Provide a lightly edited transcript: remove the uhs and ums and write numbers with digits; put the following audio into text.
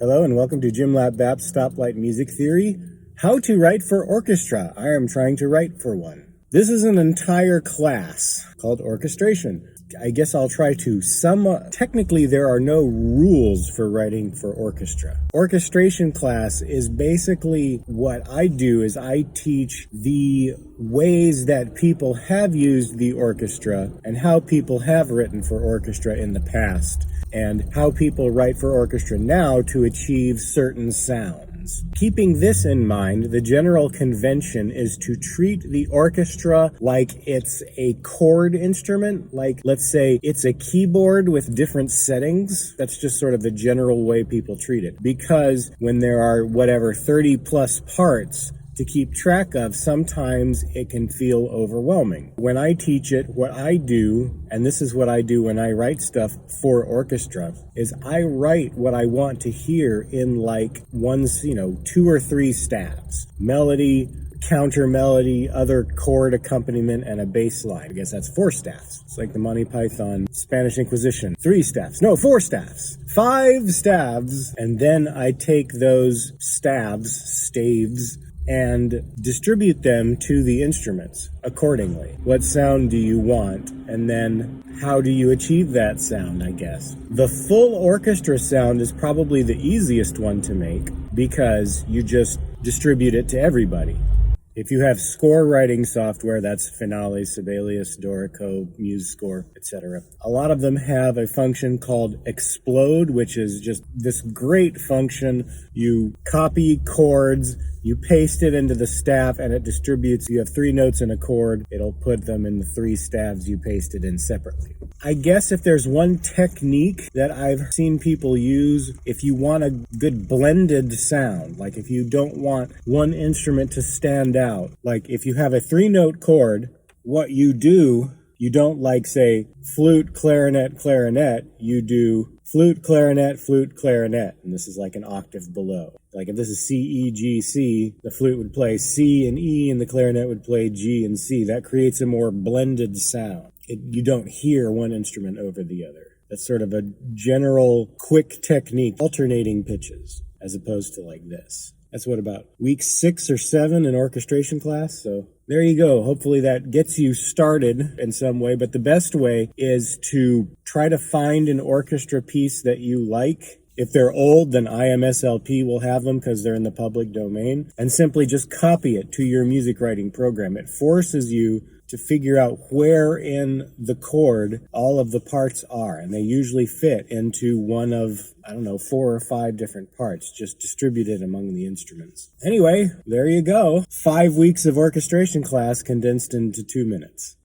Hello and welcome to Jim Lap Bap's Stoplight Music Theory. How to write for orchestra. I am trying to write for one. This is an entire class called orchestration. I guess I'll try to technically there are no rules for writing for orchestra. Orchestration class is basically what I do is I teach the ways that people have used the orchestra and how people have written for orchestra in the past and how people write for orchestra now to achieve certain sounds. Keeping this in mind, the general convention is to treat the orchestra like it's a chord instrument, like let's say it's a keyboard with different settings. That's just sort of the general way people treat it. Because when there are 30 plus parts to keep track of, sometimes it can feel overwhelming. When I teach it, what I do, and this is what I do when I write stuff for orchestra, is I write what I want to hear in like 2 or 3 staves. Melody, counter melody, other chord accompaniment, and a bass line. I guess that's 4 staves. It's like the Monty Python Spanish Inquisition. 3 staves. No, 4 staves. 5 staves. And then I take those staves, and distribute them to the instruments accordingly. What sound do you want? And then how do you achieve that sound, I guess? The full orchestra sound is probably the easiest one to make because you just distribute it to everybody. If you have score writing software, that's Finale, Sibelius, Dorico, MuseScore, etc. A lot of them have a function called explode, which is just this great function. You copy chords, you paste it into the staff, and it distributes. You have 3 notes in a chord, it'll put them in the 3 staves you pasted in separately. I guess if there's one technique that I've seen people use, if you want a good blended sound, like if you don't want one instrument to stand out, like if you have a 3-note chord, what you do, you don't like say flute, clarinet, clarinet, you do flute, clarinet, flute, clarinet, and this is like an octave below. Like if this is C, E, G, C, the flute would play C and E, and the clarinet would play G and C. That creates a more blended sound. You don't hear one instrument over the other. That's sort of a general quick technique, alternating pitches, as opposed to like this. That's what, about week 6 or 7 in orchestration class. So there you go. Hopefully that gets you started in some way. But the best way is to try to find an orchestra piece that you like. If they're old, then IMSLP will have them because they're in the public domain. And simply just copy it to your music writing program. It forces you to figure out where in the chord all of the parts are. And they usually fit into one of, 4 or 5 different parts, just distributed among the instruments. Anyway, there you go. 5 weeks of orchestration class condensed into 2 minutes.